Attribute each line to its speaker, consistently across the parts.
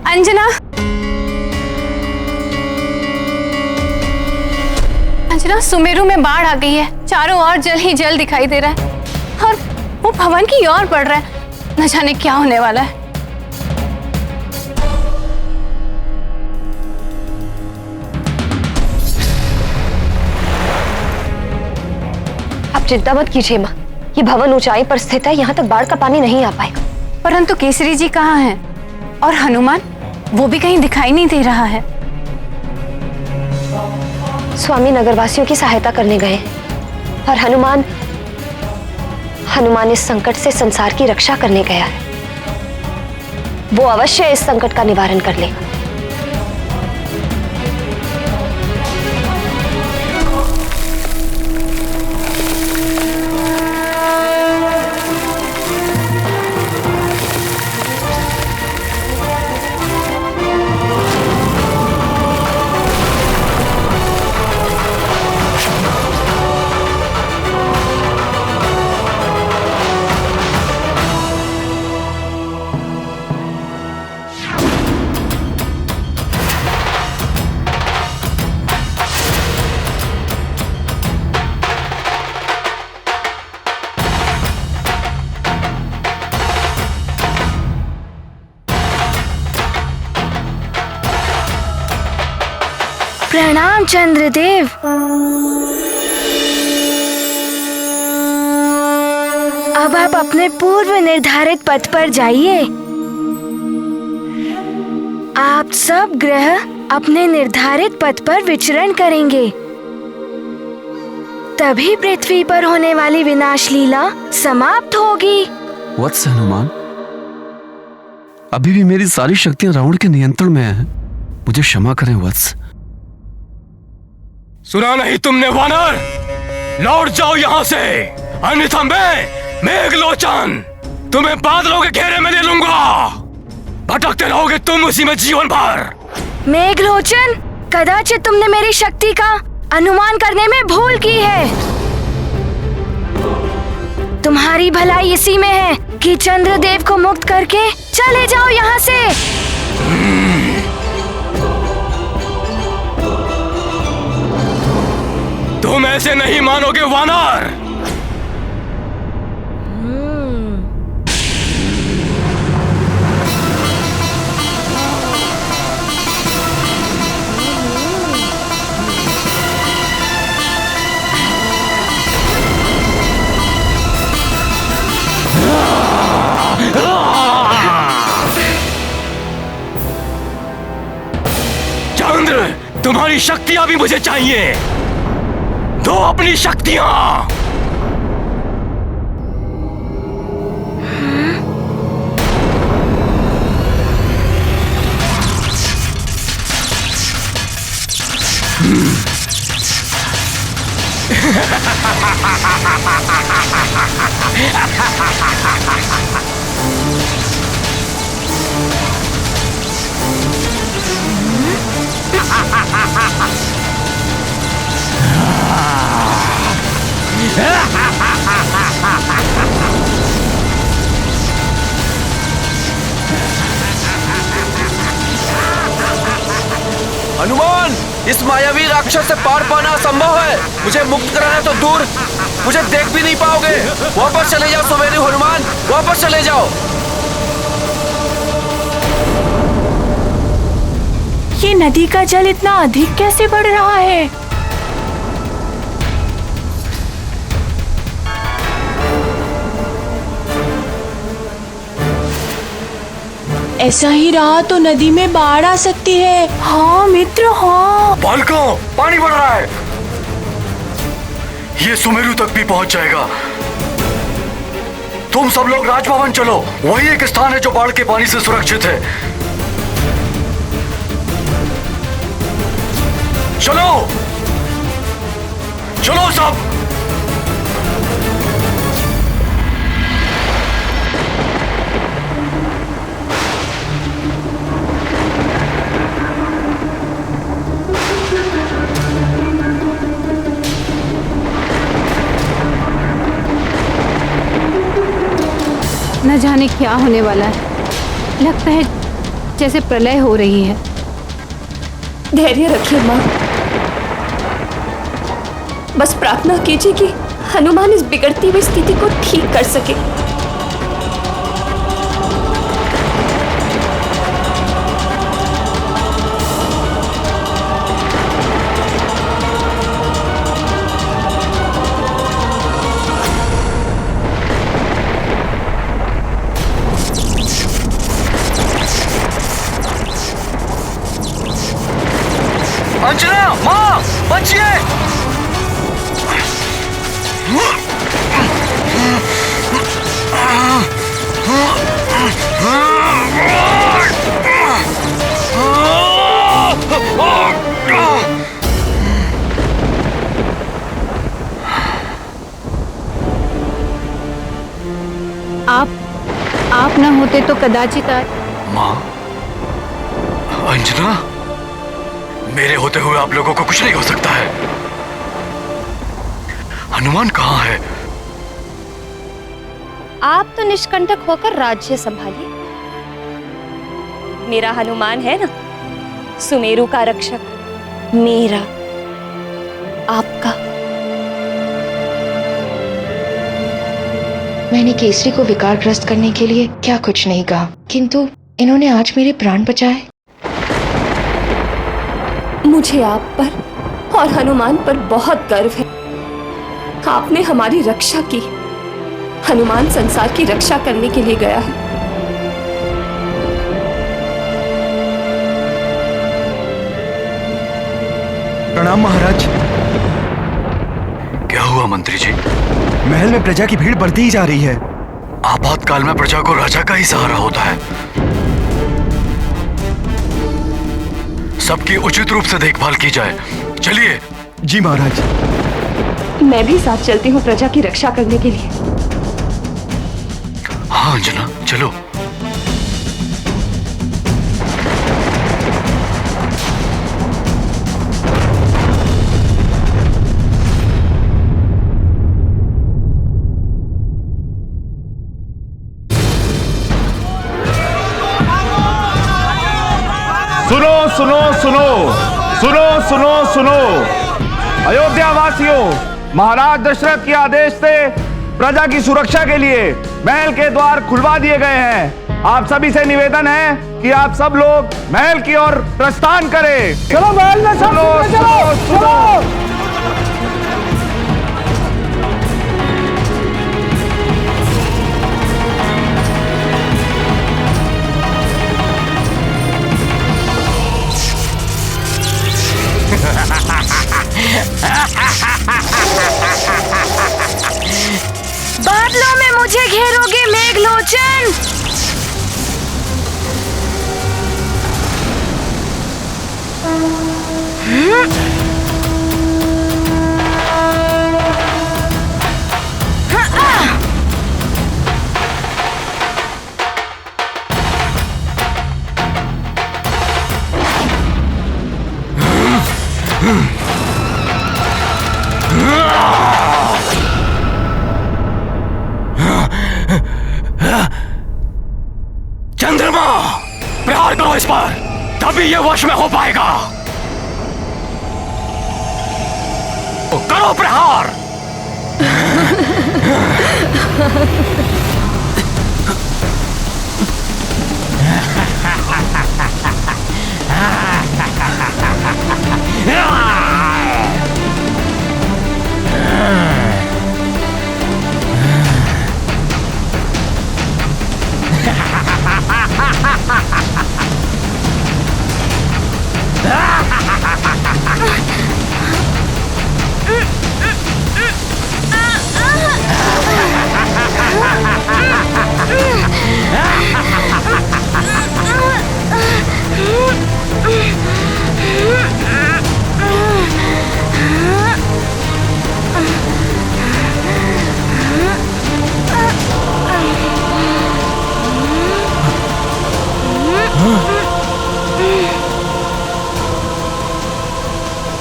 Speaker 1: अंजना, अंजना, सुमेरु में बाढ़ आ गई है। चारों ओर जल ही जल दिखाई दे रहा है और वो भवन की ओर बढ़ रहा है। न जाने क्या होने वाला है।
Speaker 2: आप चिंता मत कीजिए माँ, ये भवन ऊंचाई पर स्थित है, यहाँ तक बाढ़ का पानी नहीं आ पाएगा।
Speaker 1: परंतु केसरी जी कहाँ हैं? और हनुमान, वो भी कहीं दिखाई नहीं दे रहा है।
Speaker 2: स्वामी नगरवासियों की सहायता करने गए और हनुमान इस संकट से संसार की रक्षा करने गया है। वो अवश्य इस संकट का निवारण कर लेगा।
Speaker 3: प्रणाम चंद्रदेव। अब आप अपने पूर्व निर्धारित पथ पर जाइए। आप सब ग्रह अपने निर्धारित पथ पर विचरण करेंगे, तभी पृथ्वी पर होने वाली विनाश लीला समाप्त होगी।
Speaker 4: वत्स हनुमान, अभी भी मेरी सारी शक्तियां रावण के नियंत्रण में हैं। मुझे क्षमा करें वत्स।
Speaker 5: सुना नहीं तुमने वानर? लौट जाओ यहाँ से, अन्यथा मैं मेघलोचन तुम्हें बादलों के घेरे में ले लूंगा। भटकते रहोगे तुम उसी में जीवन भर।
Speaker 3: मेघलोचन, कदाचित तुमने मेरी शक्ति का अनुमान करने में भूल की है। तुम्हारी भलाई इसी में है कि चंद्रदेव को मुक्त करके चले जाओ यहाँ से।
Speaker 5: तुम ऐसे नहीं मानोगे वानर। चंद्र, तुम्हारी शक्तियां भी मुझे चाहिए। दो अपनी शक्तियां।
Speaker 4: हनुमान, इस मायावी राक्षस से पार पाना असंभव है। मुझे मुक्त कराना तो दूर, मुझे देख भी नहीं पाओगे। वापस चले जाओ सुमेरु हनुमान, वापस चले जाओ।
Speaker 3: ये नदी का जल इतना अधिक कैसे बढ़ रहा है?
Speaker 6: ऐसा ही रहा तो नदी में बाढ़ आ सकती है।
Speaker 3: हाँ मित्र, हाँ।
Speaker 5: बालकों, पानी बढ़ रहा है। ये सुमेरु तक भी पहुंच जाएगा। तुम सब लोग राजभवन चलो, वही एक स्थान है जो बाढ़ के पानी से सुरक्षित है। चलो चलो सब।
Speaker 1: न जाने क्या होने वाला है। लगता है जैसे प्रलय हो रही है।
Speaker 7: धैर्य रखिए माँ, बस प्रार्थना कीजिए कि हनुमान इस बिगड़ती हुई स्थिति को ठीक कर सके।
Speaker 4: अंजना, माँ, बचिए!
Speaker 1: आप न होते तो कदाचित आज।
Speaker 5: माँ, अंजना, मेरे होते हुए आप लोगों को कुछ नहीं हो सकता है। हनुमान कहाँ है?
Speaker 2: आप तो निष्कंटक होकर राज्य संभालिए। मेरा हनुमान है ना, सुमेरु का रक्षक, मेरा, आपका।
Speaker 6: मैंने केसरी को विकारग्रस्त करने के लिए क्या कुछ नहीं कहा, किंतु इन्होंने आज मेरे प्राण बचाए।
Speaker 7: मुझे आप पर और हनुमान पर बहुत गर्व है। आपने हमारी रक्षा की। हनुमान संसार की रक्षा करने के लिए गया है।
Speaker 8: प्रणाम महाराज।
Speaker 5: क्या हुआ मंत्री जी?
Speaker 8: महल में प्रजा की भीड़ बढ़ती ही जा रही है।
Speaker 5: आपातकाल में प्रजा को राजा का ही सहारा होता है। सबकी उचित रूप से देखभाल की जाए। चलिए।
Speaker 8: जी महाराज।
Speaker 7: मैं भी साथ चलती हूँ प्रजा की रक्षा करने के लिए।
Speaker 5: हाँ अंजना, चलो।
Speaker 9: सुनो सुनो सुनो सुनो सुनो सुनो, अयोध्या वासियों, महाराज दशरथ के आदेश से प्रजा की सुरक्षा के लिए महल के द्वार खुलवा दिए गए हैं। आप सभी से निवेदन है कि आप सब लोग महल की ओर प्रस्थान करें। चलो महल में सब चलो।
Speaker 3: बादलों में मुझे घेरोगे मेघलोचन।
Speaker 5: चंद्रमा, प्रहार करो इस पर, तभी ये वश में हो पाएगा। करो प्रहार।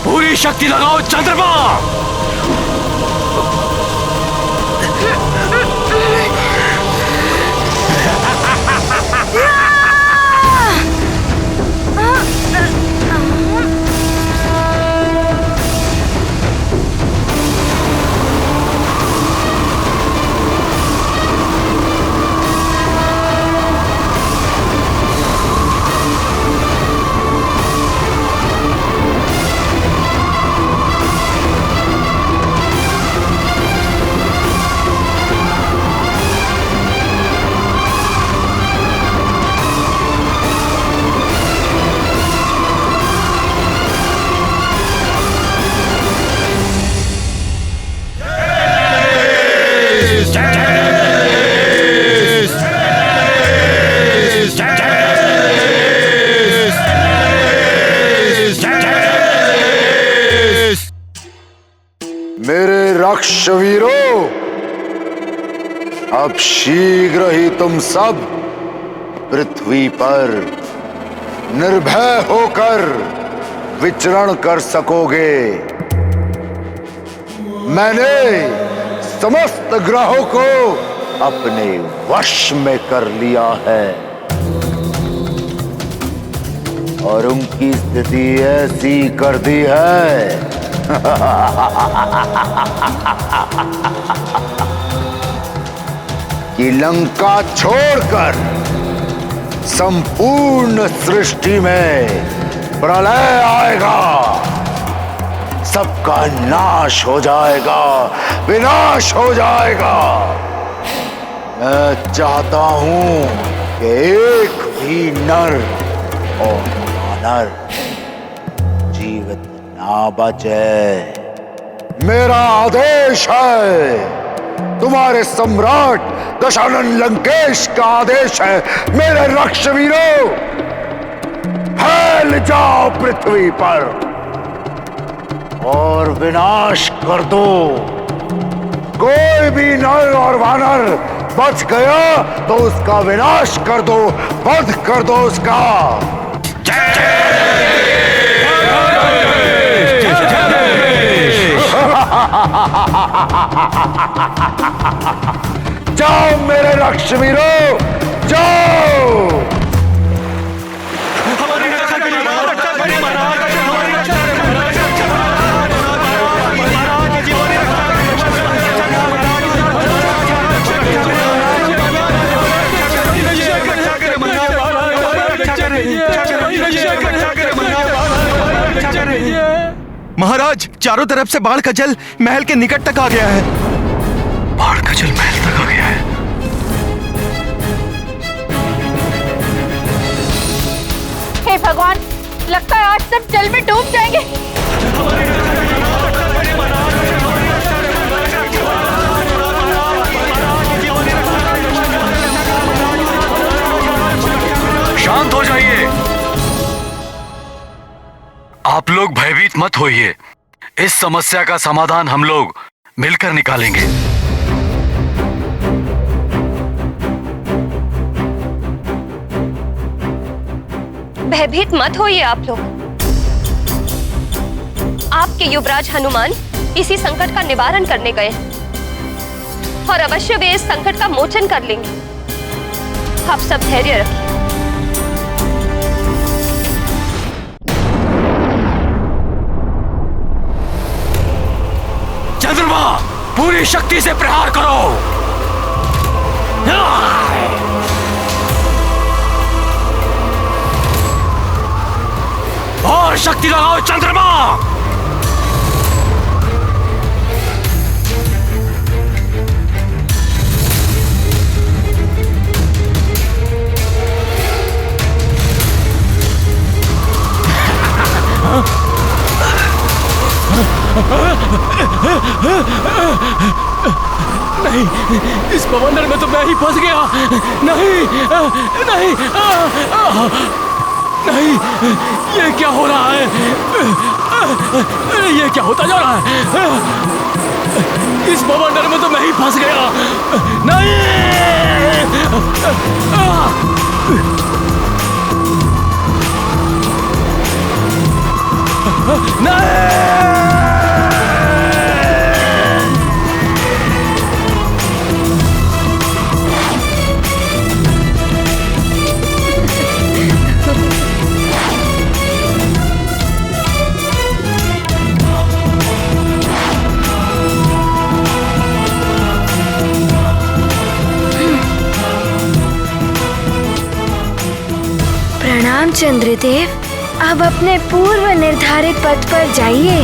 Speaker 5: पूरी शक्ति लगाओ चंद्रमा।
Speaker 10: रक्षवीरों, अब शीघ्र ही तुम सब पृथ्वी पर निर्भय होकर विचरण कर सकोगे। मैंने समस्त ग्रहों को अपने वश में कर लिया है और उनकी स्थिति ऐसी कर दी है कि लंका छोड़कर संपूर्ण सृष्टि में प्रलय आएगा, सबका नाश हो जाएगा, विनाश हो जाएगा। मैं चाहता हूं कि एक भी नर और वानर जीवित ना बचे। मेरा आदेश है, तुम्हारे सम्राट दशानन लंकेश का आदेश है, मेरे रक्षवीरों, फैल जाओ पृथ्वी पर और विनाश कर दो। कोई भी नर और वानर बच गया तो उसका विनाश कर दो, वध कर दो उसका। जाओ मेरे रक्षवीरों, जाओ।
Speaker 8: महाराज, चारों तरफ से बाढ़ का जल महल के निकट तक आ गया है।
Speaker 5: बाढ़ का जल महल तक आ गया है।
Speaker 1: हे भगवान, लगता है आज सब जल में डूब जाएंगे।
Speaker 5: शांत हो जाइए। आप लोग भयभीत मत होइए। इस समस्या का समाधान हम लोग मिलकर निकालेंगे।
Speaker 2: भयभीत मत होइए आप लोग। आपके युवराज हनुमान इसी संकट का निवारण करने गए और अवश्य वे इस संकट का मोचन कर लेंगे। आप सब धैर्य रखिए।
Speaker 5: चंद्रमा, पूरी शक्ति से प्रहार करो। और शक्ति लगाओ चंद्रमा। नहीं, इस बवंडर में तो मैं ही फंस गया। नहीं, नहीं, नहीं, ये क्या हो रहा है? ये क्या होता जा रहा है? इस बवंडर में तो मैं ही फंस गया। नहीं, नहीं।
Speaker 3: प्रणाम चंद्रदेव, अब अपने पूर्व निर्धारित पथ पर जाइए।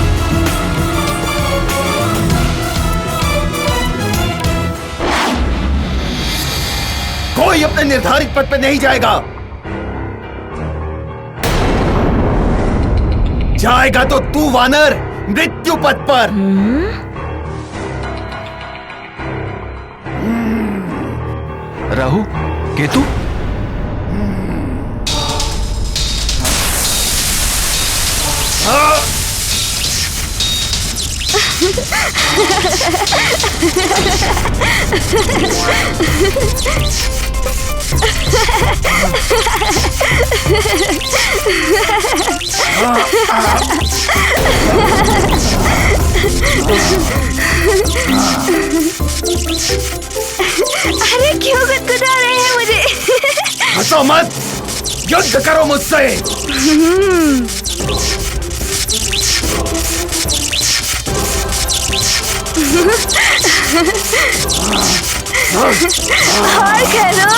Speaker 8: कोई अपने निर्धारित पथ पर नहीं जाएगा। जाएगा तो तू वानर, मृत्यु पथ पर।
Speaker 5: राहु, केतु,
Speaker 3: अरे क्यों गुदगुदा रहे हैं मुझे?
Speaker 10: हंसो मत, युद्ध करो मुझसे।
Speaker 3: और खेलो।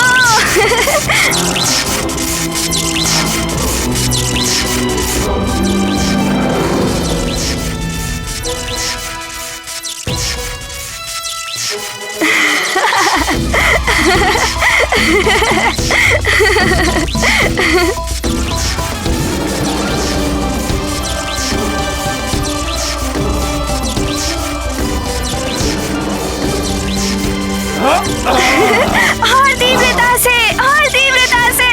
Speaker 3: और तीव्रता से, और तीव्रता से।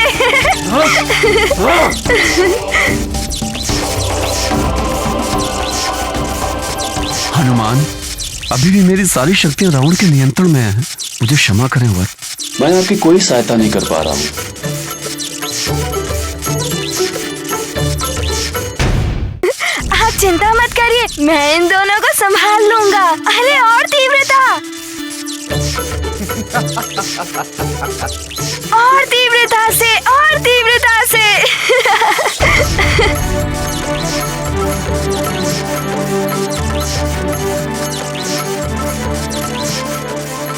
Speaker 4: हनुमान, अभी भी मेरी सारी शक्तियां रावण के नियंत्रण में हैं। मुझे क्षमा करें वत। मैं आपकी कोई सहायता नहीं कर पा रहा हूँ।
Speaker 3: आप चिंता मत करिए, मैं इन दोनों को संभाल लूंगा। अरे और तीव्रता, और तीव्रता से, और तीव्रता से।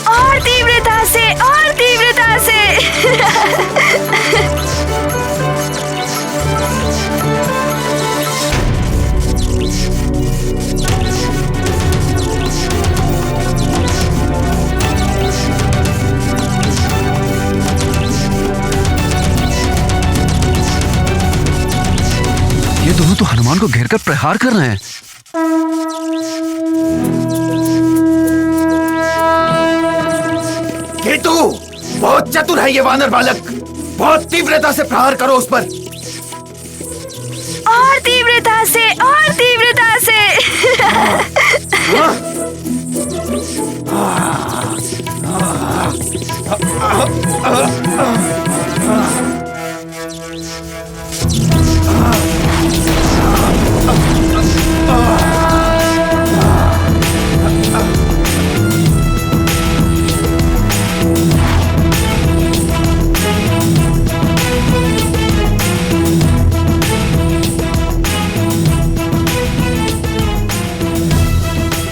Speaker 3: और तीव्रता से, और तीव्रता से।
Speaker 4: ये दोनों तो हनुमान को घेरकर प्रहार कर रहे हैं।
Speaker 10: केतु, बहुत चतुर है ये वानर बालक। बहुत तीव्रता से प्रहार करो उस पर।
Speaker 3: और तीव्रता से, और तीव्रता से।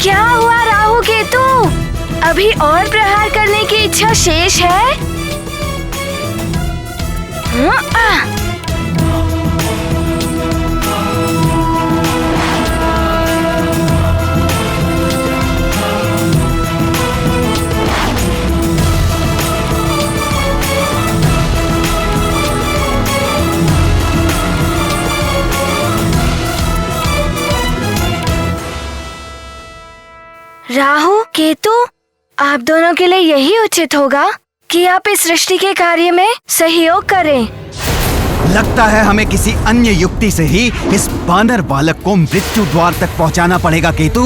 Speaker 3: क्या हुआ राहु केतु? अभी और प्रहार करने की इच्छा शेष है? राहु केतु, आप दोनों के लिए यही उचित होगा कि आप इस सृष्टि के कार्य में सहयोग करें।
Speaker 8: लगता है हमें किसी अन्य युक्ति से ही इस बानर बालक को मृत्यु द्वार तक पहुंचाना पड़ेगा केतु।